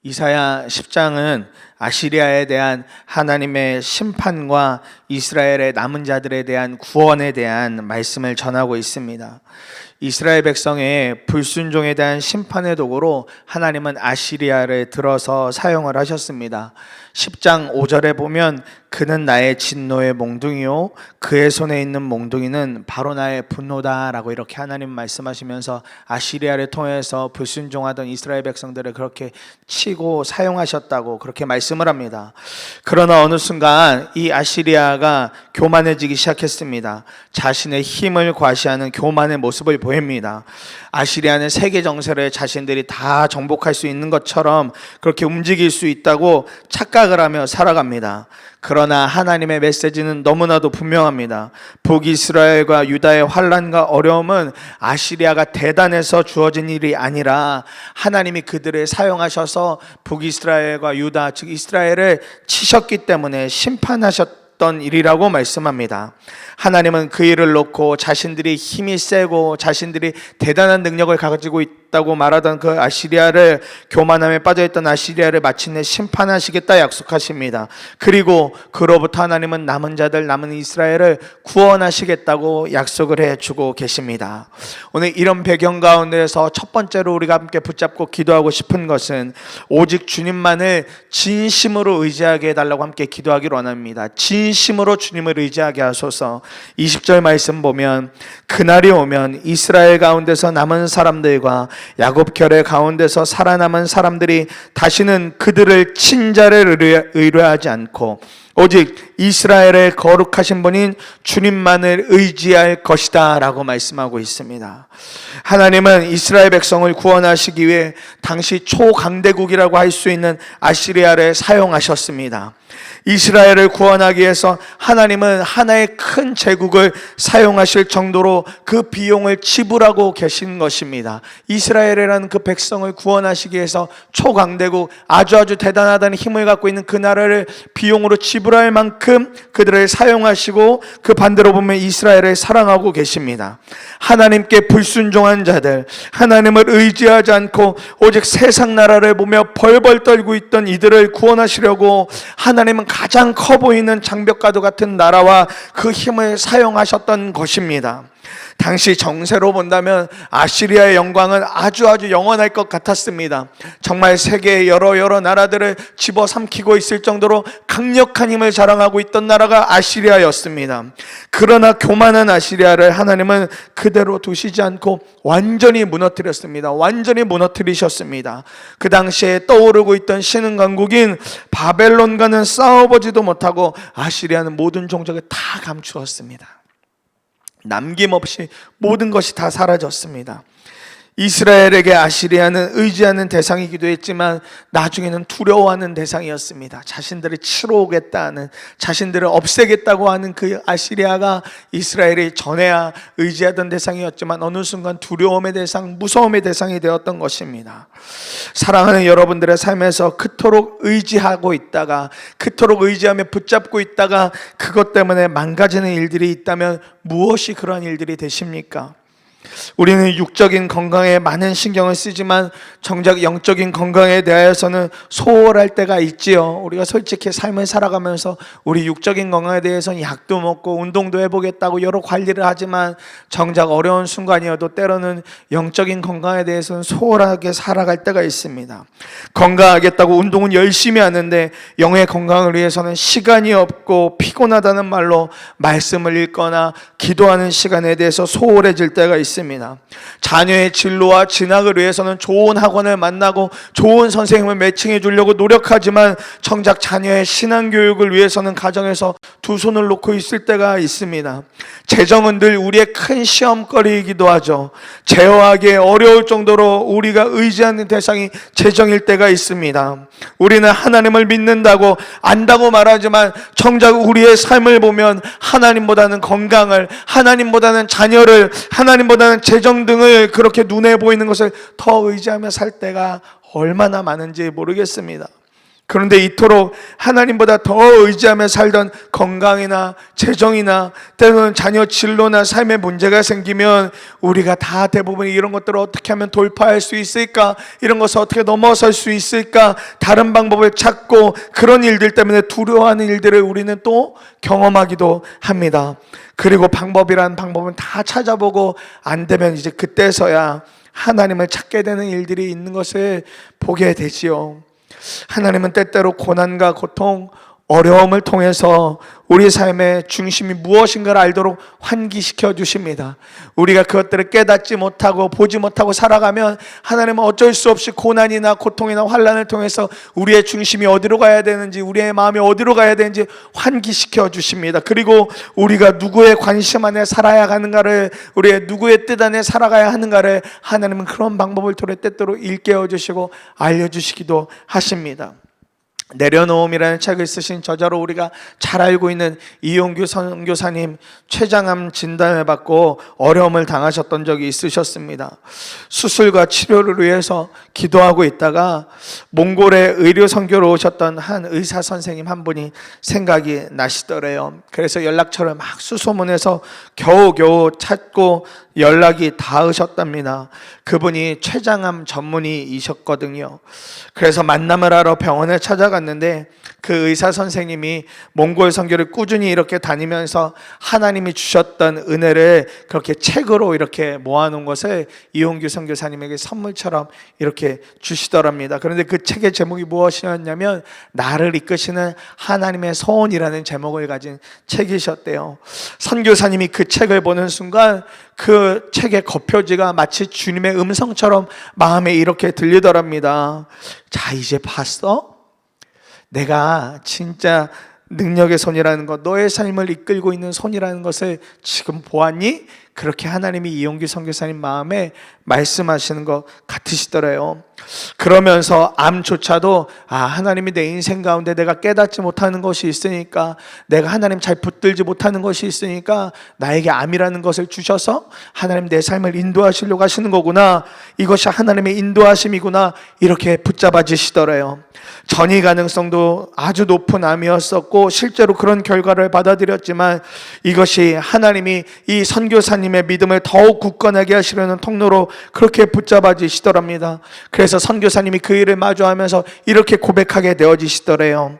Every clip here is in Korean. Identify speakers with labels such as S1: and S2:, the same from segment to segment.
S1: 이사야 10장은 아시리아에 대한 하나님의 심판과 이스라엘의 남은 자들에 대한 구원에 대한 말씀을 전하고 있습니다. 이스라엘 백성의 불순종에 대한 심판의 도구로 하나님은 아시리아를 들어서 사용을 하셨습니다. 10장 5절에 보면 그는 나의 진노의 몽둥이요 그의 손에 있는 몽둥이는 바로 나의 분노다라고 이렇게 하나님 말씀하시면서 아시리아를 통해서 불순종하던 이스라엘 백성들을 그렇게 치고 사용하셨다고 그렇게 말씀을 합니다. 그러나 어느 순간 이 아시리아가 교만해지기 시작했습니다. 자신의 힘을 과시하는 교만의 모습을 보입니다. 아시리아는 세계 정세를 자신들이 다 정복할 수 있는 것처럼 그렇게 움직일 수 있다고 착각을 하며 살아갑니다. 그러나 하나님의 메시지는 너무나도 분명합니다. 북이스라엘과 유다의 환난과 어려움은 아시리아가 대단해서 주어진 일이 아니라 하나님이 그들을 사용하셔서 북이스라엘과 유다 즉 이스라엘을 치셨기 때문에 심판하셨던 일이라고 말씀합니다. 하나님은 그 일을 놓고 자신들이 힘이 세고 자신들이 대단한 능력을 가지고 있다고 말하던 그 아시리아를, 교만함에 빠져있던 아시리아를 마침내 심판하시겠다 약속하십니다. 그리고 그로부터 하나님은 남은 자들, 남은 이스라엘을 구원하시겠다고 약속을 해주고 계십니다. 오늘 이런 배경 가운데에서 첫 번째로 우리가 함께 붙잡고 기도하고 싶은 것은 오직 주님만을 진심으로 의지하게 해달라고 함께 기도하기를 원합니다. 진심으로 주님을 의지하게 하소서. 20절 말씀 보면 그날이 오면 이스라엘 가운데서 남은 사람들과 야곱 결의 가운데서 살아남은 사람들이 다시는 그들을 친자를 의뢰하지 않고 오직 이스라엘의 거룩하신 분인 주님만을 의지할 것이다 라고 말씀하고 있습니다. 하나님은 이스라엘 백성을 구원하시기 위해 당시 초강대국이라고 할 수 있는 아시리아를 사용하셨습니다. 이스라엘을 구원하기 위해서 하나님은 하나의 큰 제국을 사용하실 정도로 그 비용을 지불하고 계신 것입니다. 이스라엘이라는 그 백성을 구원하시기 위해서 초강대국, 아주 대단하다는 힘을 갖고 있는 그 나라를 비용으로 지불할 만큼 그들을 사용하시고 그 반대로 보면 이스라엘을 사랑하고 계십니다. 하나님께 불순종한 자들, 하나님을 의지하지 않고 오직 세상 나라를 보며 벌벌 떨고 있던 이들을 구원하시려고 하나님은 가장 커 보이는 장벽과도 같은 나라와 그 힘을 사용하셨던 것입니다. 당시 정세로 본다면 아시리아의 영광은 아주 영원할 것 같았습니다. 정말 세계의 여러 나라들을 집어삼키고 있을 정도로 강력한 힘을 자랑하고 있던 나라가 아시리아였습니다. 그러나 교만한 아시리아를 하나님은 그대로 두시지 않고 완전히 무너뜨렸습니다. 완전히 무너뜨리셨습니다. 그 당시에 떠오르고 있던 신흥 강국인 바벨론과는 싸워보지도 못하고 아시리아는 모든 종족을 다 감추었습니다. 남김없이 모든 것이 다 사라졌습니다. 이스라엘에게 아시리아는 의지하는 대상이기도 했지만 나중에는 두려워하는 대상이었습니다. 자신들을 치러 오겠다는, 자신들을 없애겠다고 하는 그 아시리아가 이스라엘이 전에야 의지하던 대상이었지만 어느 순간 두려움의 대상, 무서움의 대상이 되었던 것입니다. 사랑하는 여러분들의 삶에서 그토록 의지하고 있다가, 그토록 의지하며 붙잡고 있다가 그것 때문에 망가지는 일들이 있다면 무엇이 그러한 일들이 되십니까? 우리는 육적인 건강에 많은 신경을 쓰지만 정작 영적인 건강에 대해서는 소홀할 때가 있지요. 우리가 솔직히 삶을 살아가면서 우리 육적인 건강에 대해서는 약도 먹고 운동도 해보겠다고 여러 관리를 하지만 정작 어려운 순간이어도 때로는 영적인 건강에 대해서는 소홀하게 살아갈 때가 있습니다. 건강하겠다고 운동은 열심히 하는데 영의 건강을 위해서는 시간이 없고 피곤하다는 말로 말씀을 읽거나 기도하는 시간에 대해서 소홀해질 때가 있습니다. 자녀의 진로와 진학을 위해서는 좋은 학원을 만나고 좋은 선생님을 매칭해 주려고 노력하지만 정작 자녀의 신앙교육을 위해서는 가정에서 두 손을 놓고 있을 때가 있습니다. 재정은 늘 우리의 큰 시험거리이기도 하죠. 제어하기 어려울 정도로 우리가 의지하는 대상이 재정일 때가 있습니다. 우리는 하나님을 믿는다고 안다고 말하지만 정작 우리의 삶을 보면 하나님보다는 건강을, 하나님보다는 자녀를, 하나님보다는 재정 등을 그렇게 눈에 보이는 것을 더 의지하며 살 때가 얼마나 많은지 모르겠습니다. 그런데 이토록 하나님보다 더 의지하며 살던 건강이나 재정이나 때로는 자녀 진로나 삶의 문제가 생기면 우리가 다 대부분 이런 것들을 어떻게 하면 돌파할 수 있을까, 이런 것을 어떻게 넘어설 수 있을까, 다른 방법을 찾고 그런 일들 때문에 두려워하는 일들을 우리는 또 경험하기도 합니다. 그리고 방법이란 방법은 다 찾아보고 안 되면 이제 그때서야 하나님을 찾게 되는 일들이 있는 것을 보게 되지요. 하나님은 때때로 고난과 고통, 어려움을 통해서 우리 삶의 중심이 무엇인가를 알도록 환기시켜 주십니다. 우리가 그것들을 깨닫지 못하고 보지 못하고 살아가면 하나님은 어쩔 수 없이 고난이나 고통이나 환난을 통해서 우리의 중심이 어디로 가야 되는지, 우리의 마음이 어디로 가야 되는지 환기시켜 주십니다. 그리고 우리가 누구의 관심 안에 살아야 하는가를, 우리의 누구의 뜻 안에 살아가야 하는가를 하나님은 그런 방법을 통해 때때로 일깨워 주시고 알려주시기도 하십니다. 내려놓음이라는 책을 쓰신 저자로 우리가 잘 알고 있는 이용규 선교사님, 췌장암 진단을 받고 어려움을 당하셨던 적이 있으셨습니다. 수술과 치료를 위해서 기도하고 있다가 몽골에 의료 선교로 오셨던 한 의사 선생님 한 분이 생각이 나시더래요. 그래서 연락처를 막 수소문해서 겨우겨우 찾고 연락이 닿으셨답니다. 그분이 췌장암 전문의이셨거든요. 그래서 만남을 하러 병원에 찾아갔는데 그 의사 선생님이 몽골 선교를 꾸준히 이렇게 다니면서 하나님이 주셨던 은혜를 그렇게 책으로 이렇게 모아놓은 것을 이용규 선교사님에게 선물처럼 이렇게 주시더랍니다. 그런데 그 책의 제목이 무엇이었냐면 나를 이끄시는 하나님의 소원이라는 제목을 가진 책이셨대요. 선교사님이 그 책을 보는 순간 그 책의 겉표지가 마치 주님의 음성처럼 마음에 이렇게 들리더랍니다. 자, 이제 봤어? 내가 진짜 능력의 손이라는 것, 너의 삶을 이끌고 있는 손이라는 것을 지금 보았니? 그렇게 하나님이 이용규 선교사님 마음에 말씀하시는 것 같으시더래요. 그러면서 암조차도 하나님이 내 인생 가운데 내가 깨닫지 못하는 것이 있으니까, 내가 하나님 잘 붙들지 못하는 것이 있으니까 나에게 암이라는 것을 주셔서 하나님 내 삶을 인도하시려고 하시는 거구나, 이것이 하나님의 인도하심이구나, 이렇게 붙잡아지시더래요. 전이 가능성도 아주 높은 암이었었고 실제로 그런 결과를 받아들였지만 이것이 하나님이 이 선교사님의 믿음을 더욱 굳건하게 하시려는 통로로 그렇게 붙잡아지시더랍니다. 그래서 선교사님이 그 일을 마주하면서 이렇게 고백하게 되어지시더래요.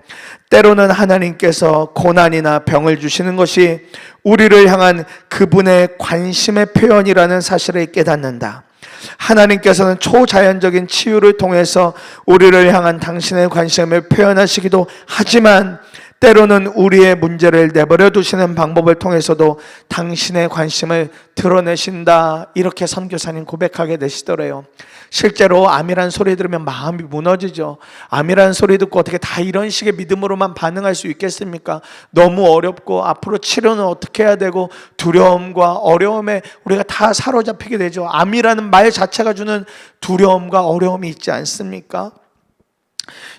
S1: 때로는 하나님께서 고난이나 병을 주시는 것이 우리를 향한 그분의 관심의 표현이라는 사실을 깨닫는다. 하나님께서는 초자연적인 치유를 통해서 우리를 향한 당신의 관심을 표현하시기도 하지만 때로는 우리의 문제를 내버려 두시는 방법을 통해서도 당신의 관심을 드러내신다, 이렇게 선교사님 고백하게 되시더래요. 실제로 암이란 소리 들으면 마음이 무너지죠. 암이란 소리 듣고 어떻게 다 이런 식의 믿음으로만 반응할 수 있겠습니까? 너무 어렵고 앞으로 치료는 어떻게 해야 되고 두려움과 어려움에 우리가 다 사로잡히게 되죠. 암이라는 말 자체가 주는 두려움과 어려움이 있지 않습니까?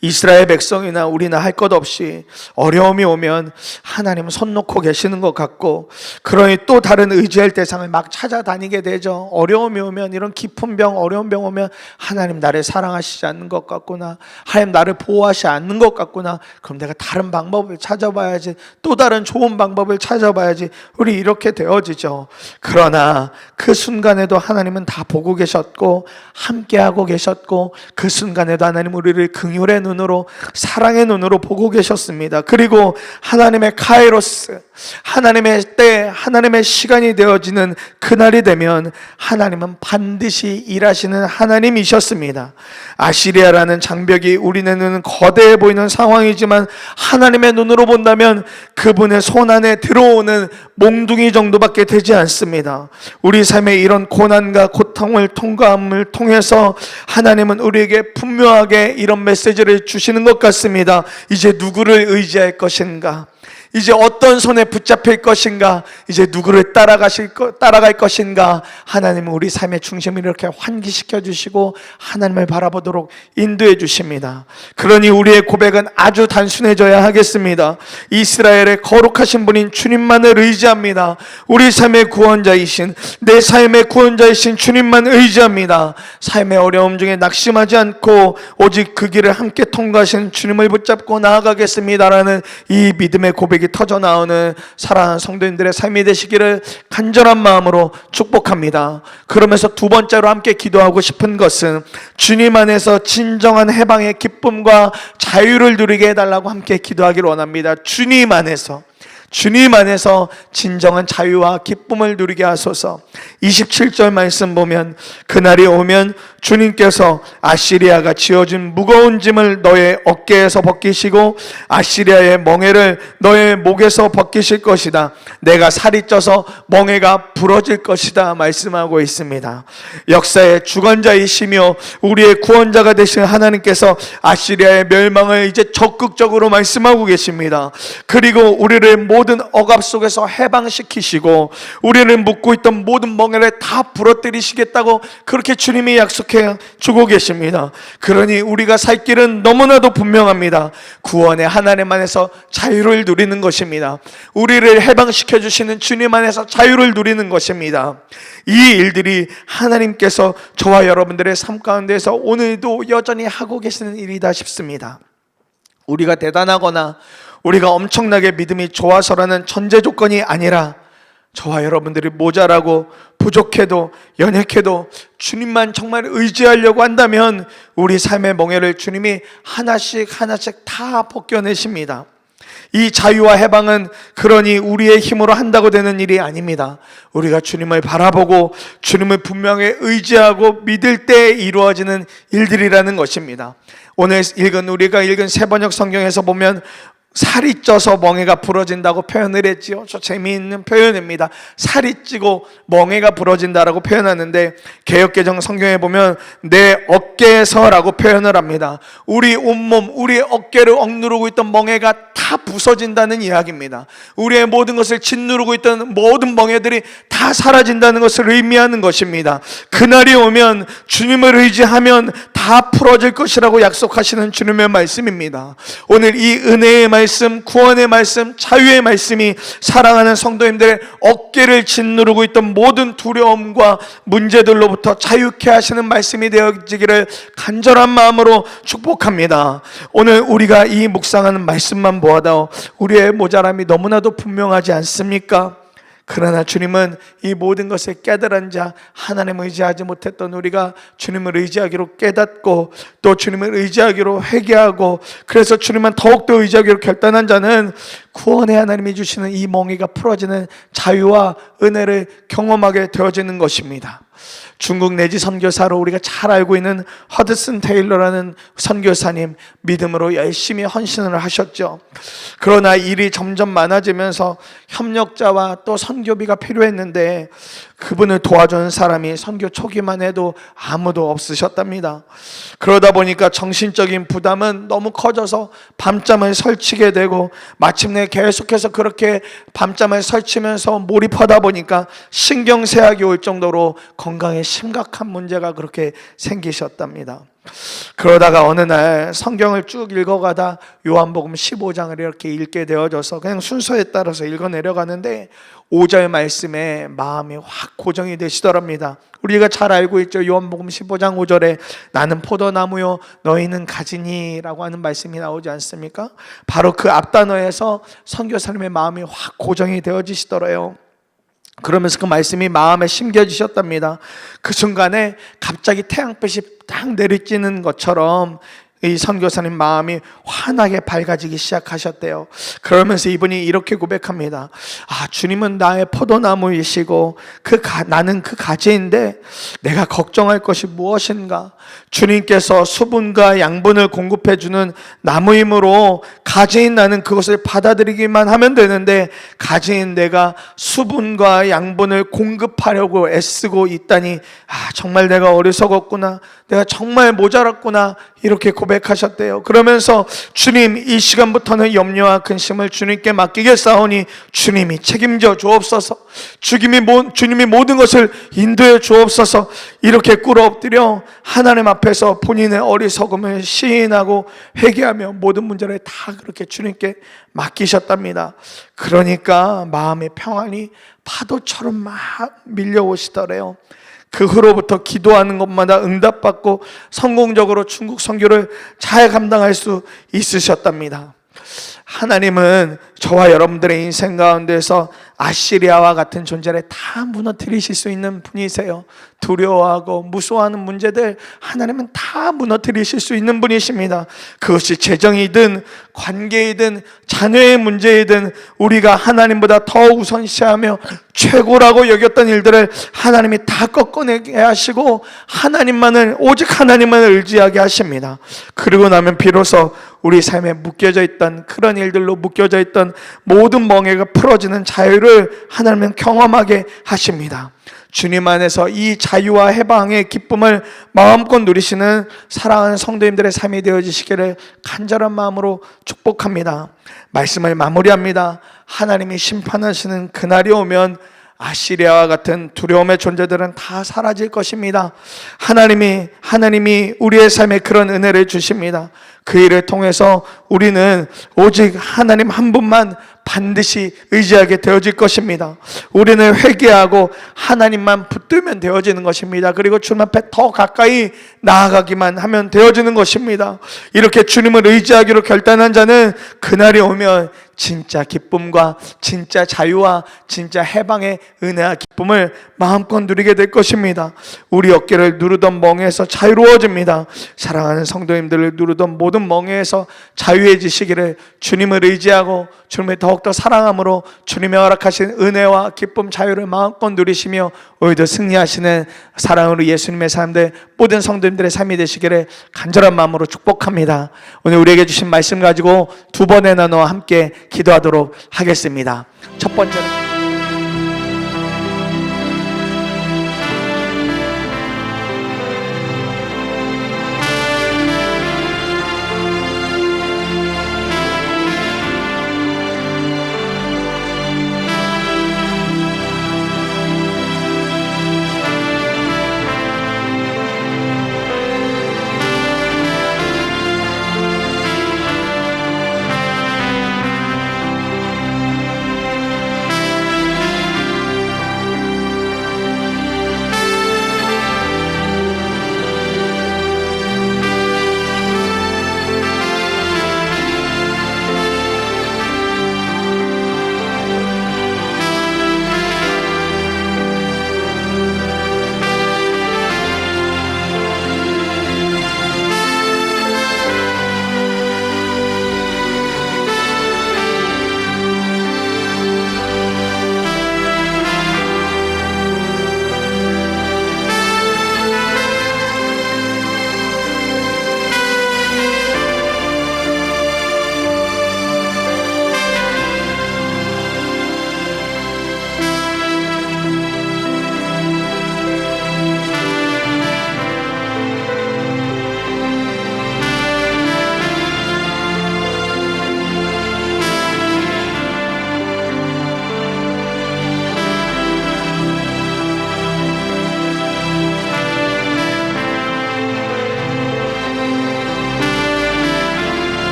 S1: 이스라엘 백성이나 우리나 할 것 없이 어려움이 오면 하나님은 손 놓고 계시는 것 같고, 그러니 또 다른 의지할 대상을 막 찾아다니게 되죠. 어려움이 오면, 이런 깊은 병, 어려운 병 오면 하나님 나를 사랑하시지 않는 것 같구나, 하나님 나를 보호하시지 않는 것 같구나, 그럼 내가 다른 방법을 찾아봐야지, 또 다른 좋은 방법을 찾아봐야지, 우리 이렇게 되어지죠. 그러나 그 순간에도 하나님은 다 보고 계셨고 함께하고 계셨고, 그 순간에도 하나님 우리를 긍휼의 눈으로, 사랑의 눈으로 보고 계셨습니다. 그리고 하나님의 카이로스, 하나님의 때, 하나님의 시간이 되어지는 그날이 되면 하나님은 반드시 일하시는 하나님이셨습니다. 아시리아라는 장벽이 우리 눈에는 거대해 보이는 상황이지만 하나님의 눈으로 본다면 그분의 손 안에 들어오는 몽둥이 정도밖에 되지 않습니다. 우리 삶의 이런 고난과 고통을 통과함을 통해서 하나님은 우리에게 분명하게 이런 메시지를 주시는 것 같습니다. 이제 누구를 의지할 것인가? 이제 어떤 손에 붙잡힐 것인가, 이제 누구를 따라갈 것인가. 하나님은 우리 삶의 중심을 이렇게 환기시켜 주시고 하나님을 바라보도록 인도해 주십니다. 그러니 우리의 고백은 아주 단순해져야 하겠습니다. 이스라엘의 거룩하신 분인 주님만을 의지합니다. 우리 삶의 구원자이신, 내 삶의 구원자이신 주님만 의지합니다. 삶의 어려움 중에 낙심하지 않고 오직 그 길을 함께 통과하신 주님을 붙잡고 나아가겠습니다라는 이 믿음의 고백이 터져 나오는 사랑하는 성도님들의 삶이 되시기를 간절한 마음으로 축복합니다. 그러면서 두 번째로 함께 기도하고 싶은 것은 주님 안에서 진정한 해방의 기쁨과 자유를 누리게 해달라고 함께 기도하기를 원합니다. 주님 안에서 진정한 자유와 기쁨을 누리게 하소서. 27절 말씀 보면 그날이 오면 주님께서 아시리아가 지어준 무거운 짐을 너의 어깨에서 벗기시고 아시리아의 멍에를 너의 목에서 벗기실 것이다. 내가 살이 쪄서 멍에가 부러질 것이다 말씀하고 있습니다. 역사의 주관자이시며 우리의 구원자가 되신 하나님께서 아시리아의 멸망을 이제 적극적으로 말씀하고 계십니다. 그리고 우리를 모든 억압 속에서 해방시키시고 우리를 묶고 있던 모든 멍에를 다 부러뜨리시겠다고 그렇게 주님이 약속해 주고 계십니다. 그러니 우리가 살 길은 너무나도 분명합니다. 구원의 하나님 안에서 자유를 누리는 것입니다. 우리를 해방시켜 주시는 주님 안에서 자유를 누리는 것입니다. 이 일들이 하나님께서 저와 여러분들의 삶 가운데서 오늘도 여전히 하고 계시는 일이다 싶습니다. 우리가 대단하거나 우리가 엄청나게 믿음이 좋아서라는 전제 조건이 아니라 저와 여러분들이 모자라고 부족해도 연약해도 주님만 정말 의지하려고 한다면 우리 삶의 멍에를 주님이 하나씩 다 벗겨내십니다. 이 자유와 해방은 그러니 우리의 힘으로 한다고 되는 일이 아닙니다. 우리가 주님을 바라보고 주님을 분명히 의지하고 믿을 때 이루어지는 일들이라는 것입니다. 오늘 우리가 읽은 세번역 성경에서 보면 살이 쪄서 멍에가 부러진다고 표현을 했지요. 저 재미있는 표현입니다. 살이 찌고 멍에가 부러진다라고 표현하는데 개역개정 성경에 보면 내 어깨에서라고 표현을 합니다. 우리 온몸, 우리의 어깨를 억누르고 있던 멍에가 다 부서진다는 이야기입니다. 우리의 모든 것을 짓누르고 있던 모든 멍에들이 다 사라진다는 것을 의미하는 것입니다. 그날이 오면 주님을 의지하면 다 풀어질 것이라고 약속하시는 주님의 말씀입니다. 오늘 이 은혜의 말씀, 구원의 말씀, 자유의 말씀이 사랑하는 성도님들의 어깨를 짓누르고 있던 모든 두려움과 문제들로부터 자유케 하시는 말씀이 되어지기를 간절한 마음으로 축복합니다. 오늘 우리가 이 묵상하는 말씀만 보아도 우리의 모자람이 너무나도 분명하지 않습니까? 그러나 주님은 이 모든 것을 깨달은 자, 하나님을 의지하지 못했던 우리가 주님을 의지하기로 깨닫고 또 주님을 의지하기로 회개하고 그래서 주님만 더욱더 의지하기로 결단한 자는 구원의 하나님이 주시는 이 멍에가 풀어지는 자유와 은혜를 경험하게 되어지는 것입니다. 중국 내지 선교사로 우리가 잘 알고 있는 허드슨 테일러라는 선교사님, 믿음으로 열심히 헌신을 하셨죠. 그러나 일이 점점 많아지면서 협력자와 또 선교비가 필요했는데 그분을 도와주는 사람이 선교 초기만 해도 아무도 없으셨답니다. 그러다 보니까 정신적인 부담은 너무 커져서 밤잠을 설치게 되고 마침내 계속해서 그렇게 밤잠을 설치면서 몰입하다 보니까 신경쇠약이 올 정도로 건강에 심각한 문제가 그렇게 생기셨답니다. 그러다가 어느 날 성경을 쭉 읽어가다 요한복음 15장을 이렇게 읽게 되어져서 그냥 순서에 따라서 읽어 내려가는데 5절 말씀에 마음이 확 고정이 되시더랍니다. 우리가 잘 알고 있죠. 요한복음 15장 5절에 나는 포도나무요 너희는 가지니라고 하는 말씀이 나오지 않습니까? 바로 그 앞단어에서 선교사님의 마음이 확 고정이 되어지시더래요. 그러면서 그 말씀이 마음에 심겨지셨답니다. 그 순간에 갑자기 태양빛이 딱 내리쬐는 것처럼 이 선교사님 마음이 환하게 밝아지기 시작하셨대요. 그러면서 이분이 이렇게 고백합니다. 주님은 나의 포도나무이시고 나는 그 가지인데 내가 걱정할 것이 무엇인가? 주님께서 수분과 양분을 공급해 주는 나무이므로 가지인 나는 그것을 받아들이기만 하면 되는데 가지인 내가 수분과 양분을 공급하려고 애쓰고 있다니 정말 내가 어리석었구나. 내가 정말 모자랐구나 이렇게 고백하셨대요. 그러면서 주님, 이 시간부터는 염려와 근심을 주님께 맡기겠사오니 주님이 책임져 주옵소서. 주님이 모든 것을 인도해 주옵소서. 이렇게 꿇어 엎드려 하나님 앞에서 본인의 어리석음을 시인하고 회개하며 모든 문제를 다 그렇게 주님께 맡기셨답니다. 그러니까 마음의 평안이 파도처럼 막 밀려오시더래요. 그 후로부터 기도하는 것마다 응답받고 성공적으로 중국 선교를 잘 감당할 수 있으셨답니다. 하나님은 저와 여러분들의 인생 가운데서 아시리아와 같은 존재를 다 무너뜨리실 수 있는 분이세요. 두려워하고 무서워하는 문제들 하나님은 다 무너뜨리실 수 있는 분이십니다. 그것이 재정이든 관계이든 자녀의 문제이든 우리가 하나님보다 더 우선시하며 최고라고 여겼던 일들을 하나님이 다 꺾어내게 하시고 오직 하나님만을 의지하게 하십니다. 그리고 나면 비로소 우리 삶에 묶여져 있던 그런 일들로 묶여져 있던 모든 멍에가 풀어지는 자유를 하나님은 경험하게 하십니다. 주님 안에서 이 자유와 해방의 기쁨을 마음껏 누리시는 사랑하는 성도님들의 삶이 되어지시기를 간절한 마음으로 축복합니다. 말씀을 마무리합니다. 하나님이 심판하시는 그날이 오면 아시리아와 같은 두려움의 존재들은 다 사라질 것입니다. 하나님이 우리의 삶에 그런 은혜를 주십니다. 그 일을 통해서 우리는 오직 하나님 한 분만 반드시 의지하게 되어질 것입니다. 우리는 회개하고 하나님만 붙들면 되어지는 것입니다. 그리고 주님 앞에 더 가까이 나아가기만 하면 되어지는 것입니다. 이렇게 주님을 의지하기로 결단한 자는 그날이 오면 진짜 기쁨과 진짜 자유와 진짜 해방의 은혜와 기쁨을 마음껏 누리게 될 것입니다. 우리 어깨를 누르던 멍에서 자유로워집니다. 사랑하는 성도님들을 누르던 모든 멍에서 자유해지시기를 주님을 의지하고 주님을 더욱더 사랑함으로 주님의 허락하신 은혜와 기쁨, 자유를 마음껏 누리시며 오늘도 승리하시는 사랑으로 예수님의 삶들 모든 성도님들의 삶이 되시기를 간절한 마음으로 축복합니다. 오늘 우리에게 주신 말씀 가지고 두 번의 나눠 함께 기도하도록 하겠습니다. 첫 번째는